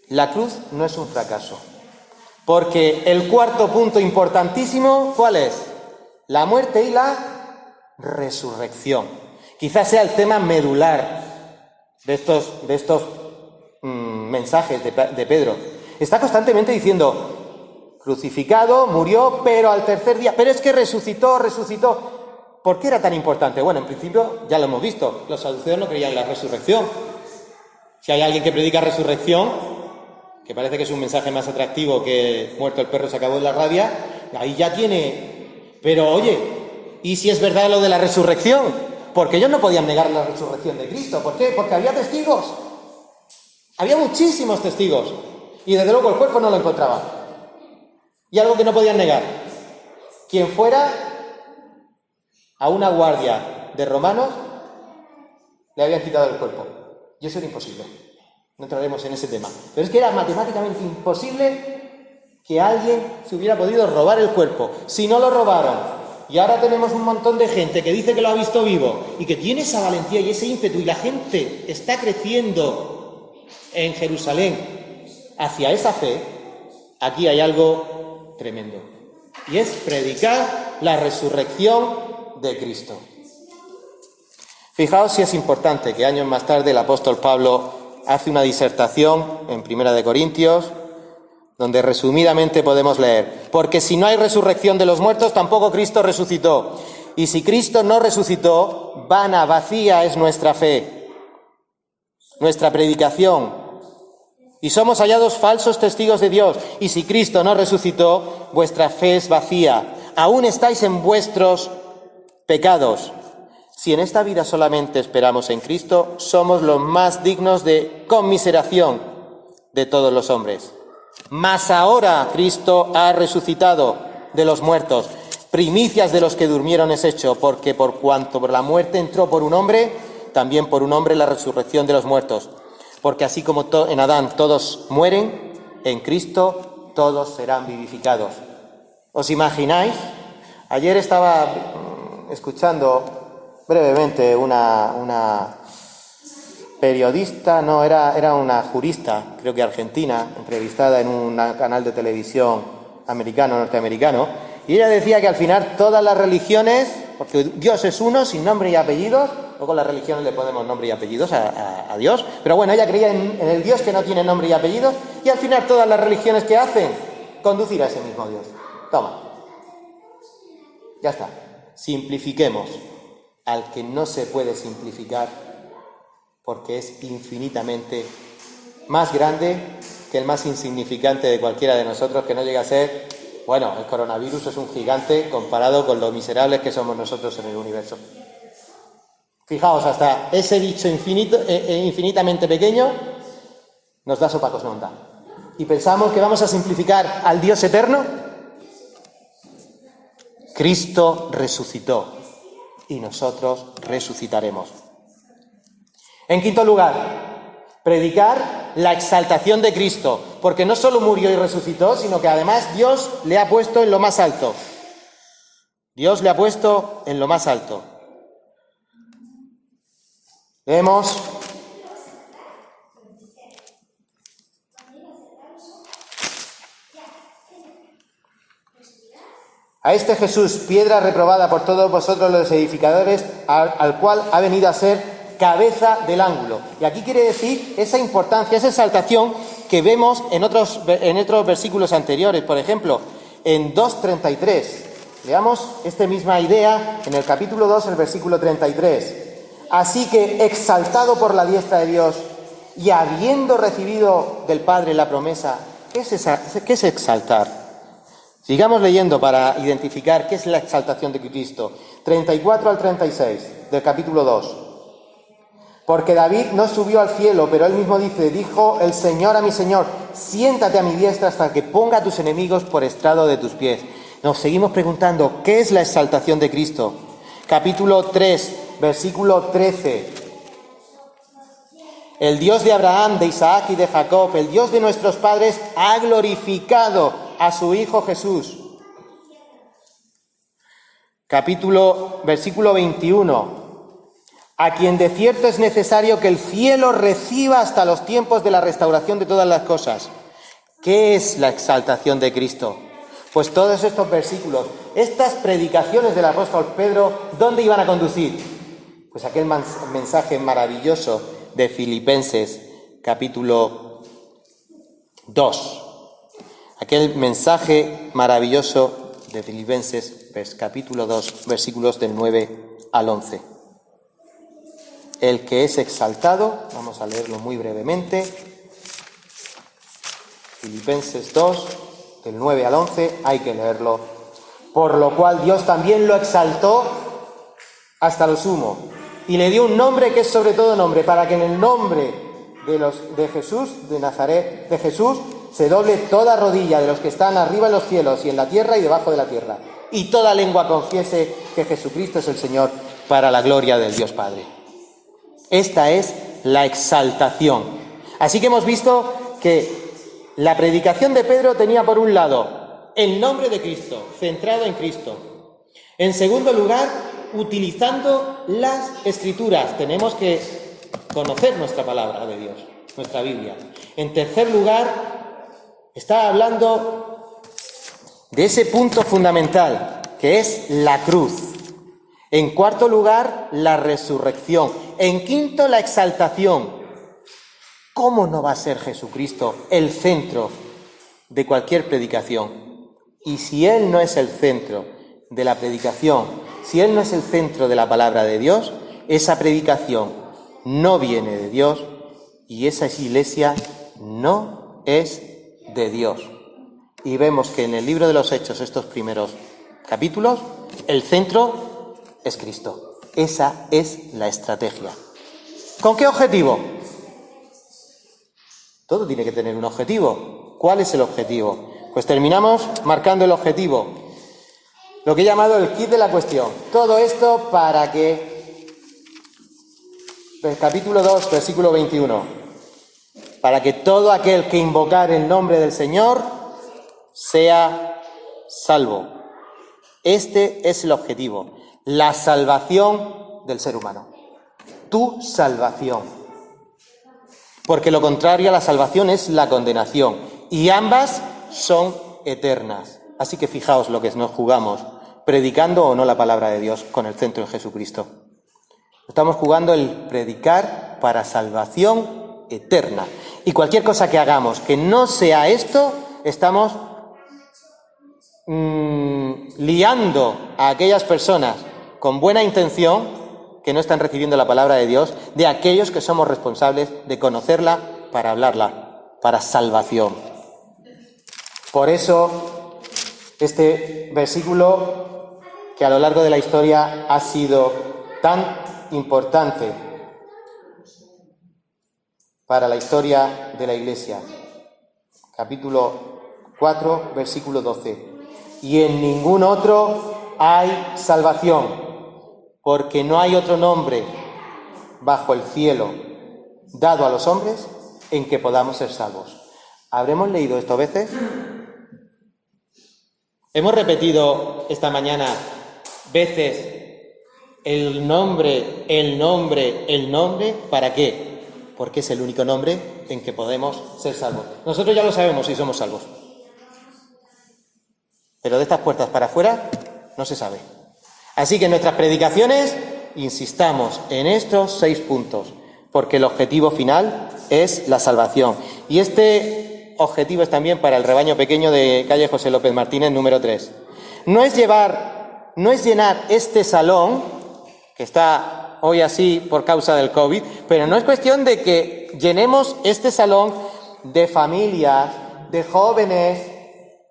La cruz no es un fracaso. Porque el cuarto punto importantísimo, ¿cuál es? La muerte y la resurrección. Quizás sea el tema medular de estos mensajes de Pedro. Está constantemente diciendo, crucificado, murió, pero al tercer día, pero es que resucitó. ¿Por qué era tan importante? Bueno, en principio ya lo hemos visto, los saduceos no creían en la resurrección. Si hay alguien que predica resurrección, que parece que es un mensaje más atractivo que muerto el perro se acabó la rabia, ahí ya tiene... Pero oye, ¿y si es verdad lo de la resurrección? Porque ellos no podían negar la resurrección de Cristo. ¿Por qué? Porque había testigos. Había muchísimos testigos. Y desde luego el cuerpo no lo encontraba. Y algo que no podían negar. Quien fuera a una guardia de romanos, le habían quitado el cuerpo. Y eso era imposible. No entraremos en ese tema. Pero es que era matemáticamente imposible que alguien se hubiera podido robar el cuerpo. Si no lo robaron, y ahora tenemos un montón de gente que dice que lo ha visto vivo y que tiene esa valentía y ese ímpetu, y la gente está creciendo en Jerusalén hacia esa fe, aquí hay algo tremendo. Y es predicar la resurrección de Cristo. Fijaos si es importante que años más tarde el apóstol Pablo hace una disertación en 1 Corintios, donde resumidamente podemos leer, porque si no hay resurrección de los muertos, tampoco Cristo resucitó. Y si Cristo no resucitó, vana, vacía es nuestra fe, nuestra predicación. Y somos hallados falsos testigos de Dios. Y si Cristo no resucitó, vuestra fe es vacía. Aún estáis en vuestros pecados. Si en esta vida solamente esperamos en Cristo, somos los más dignos de conmiseración de todos los hombres. Mas ahora Cristo ha resucitado de los muertos, primicias de los que durmieron es hecho, porque por cuanto la muerte entró por un hombre, también por un hombre la resurrección de los muertos. Porque así como en Adán todos mueren, en Cristo todos serán vivificados. ¿Os imagináis? Ayer estaba escuchando brevemente una periodista, no, era una jurista, creo que argentina, entrevistada en un canal de televisión norteamericano, y ella decía que al final todas las religiones, porque Dios es uno, sin nombre y apellidos, luego las religiones le ponemos nombre y apellidos a Dios, pero bueno, ella creía en el Dios que no tiene nombre y apellidos, y al final todas las religiones que hacen, conducir a ese mismo Dios. Toma. Ya está. Simplifiquemos al que no se puede simplificar, porque es infinitamente más grande que el más insignificante de cualquiera de nosotros, que no llega a ser, bueno, el coronavirus es un gigante comparado con lo miserables que somos nosotros en el universo. Fijaos, hasta ese bicho infinitamente pequeño nos da sopacos no da. ¿Y pensamos que vamos a simplificar al Dios eterno? Cristo resucitó y nosotros resucitaremos. En quinto lugar, predicar la exaltación de Cristo, porque no solo murió y resucitó, sino que además Dios le ha puesto en lo más alto. Dios le ha puesto en lo más alto. Vemos a este Jesús, piedra reprobada por todos vosotros los edificadores, al cual ha venido a ser cabeza del ángulo. Y aquí quiere decir esa importancia, esa exaltación que vemos en otros versículos anteriores. Por ejemplo, en 2:33. Veamos esta misma idea en el capítulo 2, el versículo 33. Así que, exaltado por la diestra de Dios y habiendo recibido del Padre la promesa, ¿qué es exaltar? Sigamos leyendo para identificar qué es la exaltación de Cristo. 34 al 36 del capítulo 2. Porque David no subió al cielo, pero él mismo dice, dijo el Señor a mi Señor, siéntate a mi diestra hasta que ponga a tus enemigos por estrado de tus pies. Nos seguimos preguntando, ¿qué es la exaltación de Cristo? Capítulo 3, versículo 13. El Dios de Abraham, de Isaac y de Jacob, el Dios de nuestros padres, ha glorificado a su Hijo Jesús. Versículo 21. A quien de cierto es necesario que el cielo reciba hasta los tiempos de la restauración de todas las cosas. ¿Qué es la exaltación de Cristo? Pues todos estos versículos, estas predicaciones del apóstol Pedro, ¿dónde iban a conducir? Pues aquel mensaje maravilloso de Filipenses, capítulo 2. Aquel mensaje maravilloso de Filipenses, capítulo 2, versículos del 9 al 11. El que es exaltado, vamos a leerlo muy brevemente, Filipenses 2, del 9 al 11, hay que leerlo. Por lo cual Dios también lo exaltó hasta lo sumo, y le dio un nombre que es sobre todo nombre, para que en el nombre de Jesús, de Nazaret, de Jesús, se doble toda rodilla de los que están arriba en los cielos y en la tierra y debajo de la tierra, y toda lengua confiese que Jesucristo es el Señor, para la gloria del Dios Padre. Esta es la exaltación. Así que hemos visto que la predicación de Pedro tenía por un lado el nombre de Cristo, centrado en Cristo. En segundo lugar, utilizando las Escrituras. Tenemos que conocer nuestra palabra de Dios, nuestra Biblia. En tercer lugar, está hablando de ese punto fundamental, que es la cruz. En cuarto lugar, la resurrección. En quinto, la exaltación. ¿Cómo no va a ser Jesucristo el centro de cualquier predicación? Y si Él no es el centro de la predicación, si Él no es el centro de la palabra de Dios, esa predicación no viene de Dios y esa iglesia no es de Dios. Y vemos que en el libro de los Hechos, estos primeros capítulos, el centro es Cristo. Esa es la estrategia. ¿Con qué objetivo? Todo tiene que tener un objetivo. ¿Cuál es el objetivo? Pues terminamos marcando el objetivo. Lo que he llamado el kit de la cuestión. Todo esto para que capítulo 2, versículo 21. Para que todo aquel que invocar el nombre del Señor sea salvo. Este es el objetivo, la salvación del ser humano. Tu salvación. Porque lo contrario a la salvación es la condenación. Y ambas son eternas. Así que fijaos lo que nos jugamos, predicando o no la palabra de Dios con el centro en Jesucristo. Estamos jugando el predicar para salvación eterna. Y cualquier cosa que hagamos que no sea esto, estamos liando a aquellas personas con buena intención que no están recibiendo la palabra de Dios, de aquellos que somos responsables de conocerla para hablarla, para salvación. Por eso, este versículo, que a lo largo de la historia ha sido tan importante para la historia de la Iglesia. Capítulo 4, versículo 12. Y en ningún otro hay salvación, porque no hay otro nombre bajo el cielo dado a los hombres en que podamos ser salvos. ¿Habremos leído esto a veces? Hemos repetido esta mañana veces el nombre, ¿para qué? Porque es el único nombre en que podemos ser salvos. Nosotros ya lo sabemos si somos salvos. Pero de estas puertas para afuera no se sabe. Así que en nuestras predicaciones insistamos en estos 6 puntos, porque el objetivo final es la salvación. Y este objetivo es también para el rebaño pequeño de calle José López Martínez, número 3. No es llenar este salón, que está hoy así por causa del COVID, pero no es cuestión de que llenemos este salón de familias, de jóvenes,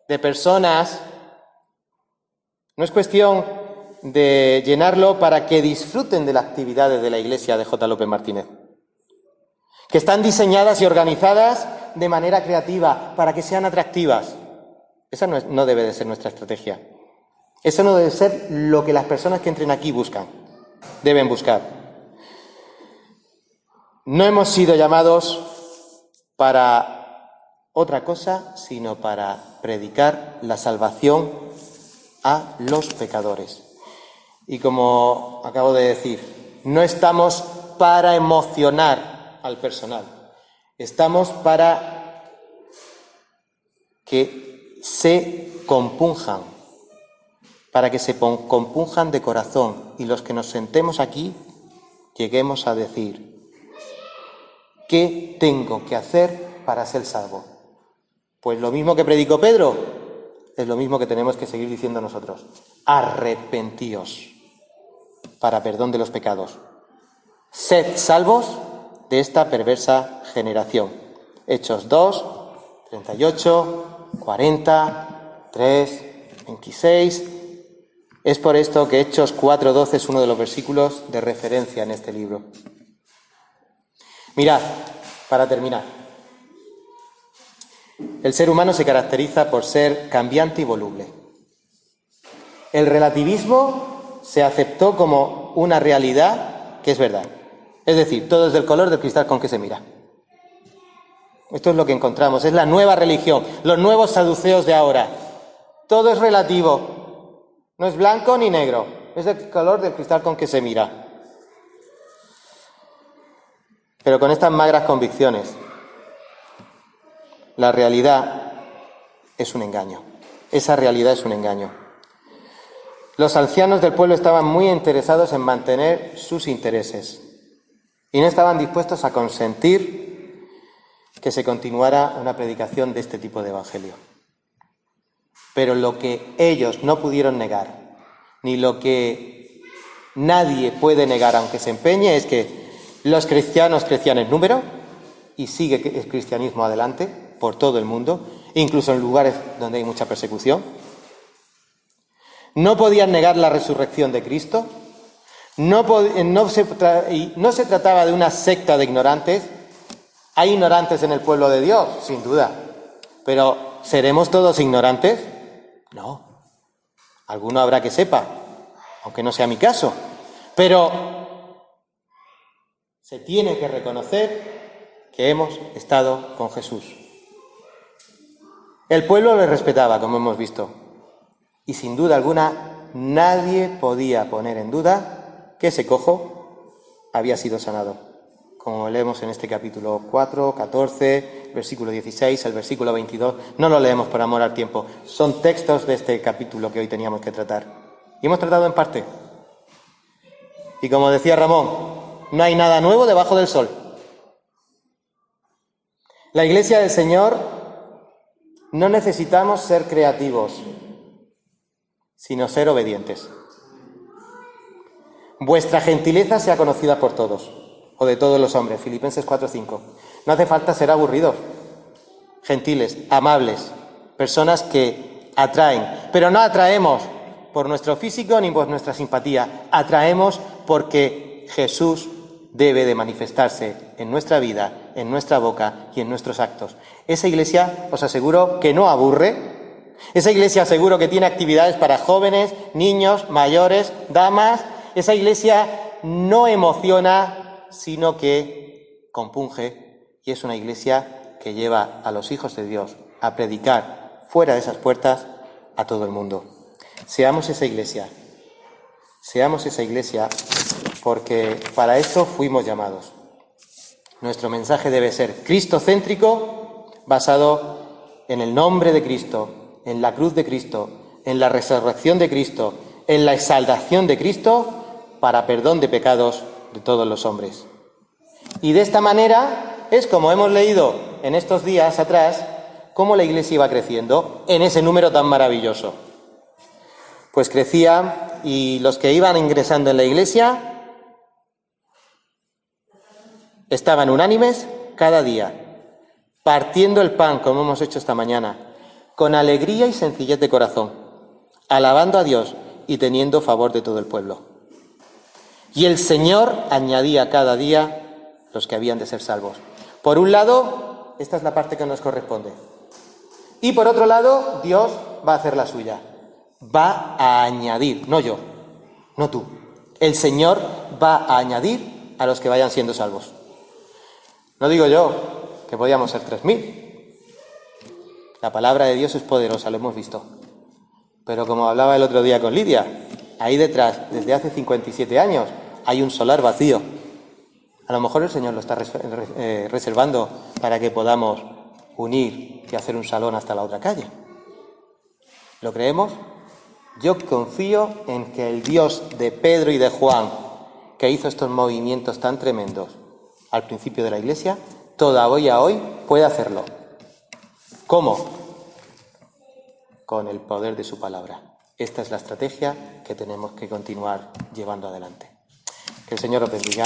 de personas. No es cuestión de llenarlo para que disfruten de las actividades de la iglesia de J. López Martínez, que están diseñadas y organizadas de manera creativa para que sean atractivas. Esa no debe de ser nuestra estrategia. Eso no debe ser lo que las personas que entren aquí deben buscar. No hemos sido llamados para otra cosa, sino para predicar la salvación a los pecadores. Y como acabo de decir, no estamos para emocionar al personal, estamos para que se compunjan, de corazón, y los que nos sentemos aquí lleguemos a decir: ¿qué tengo que hacer para ser salvo? Pues lo mismo que predicó Pedro, es lo mismo que tenemos que seguir diciendo nosotros: arrepentíos para perdón de los pecados. Sed salvos de esta perversa generación. Hechos 2, 38, 40, 3, 26. Es por esto que Hechos 4:12 es uno de los versículos de referencia en este libro. Mirad, para terminar, el ser humano se caracteriza por ser cambiante y voluble. El relativismo se aceptó como una realidad que es verdad. Es decir, todo es del color del cristal con que se mira. Esto es lo que encontramos, es la nueva religión, los nuevos saduceos de ahora. Todo es relativo, no es blanco ni negro, es del color del cristal con que se mira. Pero con estas magras convicciones, la realidad es un engaño. Esa realidad es un engaño. Los ancianos del pueblo estaban muy interesados en mantener sus intereses y no estaban dispuestos a consentir que se continuara una predicación de este tipo de evangelio. Pero lo que ellos no pudieron negar, ni lo que nadie puede negar aunque se empeñe, es que los cristianos crecían en número y sigue el cristianismo adelante por todo el mundo, incluso en lugares donde hay mucha persecución. No podían negar la resurrección de Cristo. No se trataba de una secta de ignorantes. Hay ignorantes en el pueblo de Dios, sin duda. Pero ¿seremos todos ignorantes? No. Alguno habrá que sepa, aunque no sea mi caso. Pero Se tiene que reconocer que hemos estado con Jesús. El pueblo le respetaba, como hemos visto, y sin duda alguna nadie podía poner en duda que ese cojo había sido sanado, como leemos en este capítulo 4, 14, versículo 16, el versículo 22. No lo leemos por amor al tiempo, son textos de este capítulo que hoy teníamos que tratar. Y hemos tratado en parte. Y como decía Ramón, no hay nada nuevo debajo del sol. La Iglesia del Señor no necesitamos ser creativos, sino ser obedientes. Vuestra gentileza sea conocida por todos, o de todos los hombres. Filipenses 4:5. No hace falta ser aburridos, gentiles, amables, personas que atraen, pero no atraemos por nuestro físico ni por nuestra simpatía, atraemos porque Jesús debe de manifestarse en nuestra vida, en nuestra boca y en nuestros actos. Esa iglesia, os aseguro, que no aburre. Esa iglesia aseguro que tiene actividades para jóvenes, niños, mayores, damas. Esa iglesia no emociona, sino que compunge, y es una iglesia que lleva a los hijos de Dios a predicar fuera de esas puertas a todo el mundo. Seamos esa iglesia porque para esto fuimos llamados. Nuestro mensaje debe ser cristocéntrico, basado en el nombre de Cristo, en la cruz de Cristo, en la resurrección de Cristo, en la exaltación de Cristo, para perdón de pecados de todos los hombres. Y de esta manera es como hemos leído en estos días atrás, cómo la iglesia iba creciendo en ese número tan maravilloso. Pues crecía, y los que iban ingresando en la iglesia estaban unánimes cada día, partiendo el pan, como hemos hecho esta mañana, con alegría y sencillez de corazón, alabando a Dios y teniendo favor de todo el pueblo. Y el Señor añadía cada día los que habían de ser salvos. Por un lado, esta es la parte que nos corresponde. Y por otro lado, Dios va a hacer la suya. Va a añadir, no yo, no tú. El Señor va a añadir a los que vayan siendo salvos. No digo yo que podíamos ser 3.000. La palabra de Dios es poderosa, lo hemos visto. Pero como hablaba el otro día con Lidia, ahí detrás, desde hace 57 años, hay un solar vacío. A lo mejor el Señor lo está reservando para que podamos unir y hacer un salón hasta la otra calle. ¿Lo creemos? Yo confío en que el Dios de Pedro y de Juan, que hizo estos movimientos tan tremendos al principio de la iglesia, todavía hoy puede hacerlo. ¿Cómo? Con el poder de su palabra. Esta es la estrategia que tenemos que continuar llevando adelante. Que el Señor os bendiga.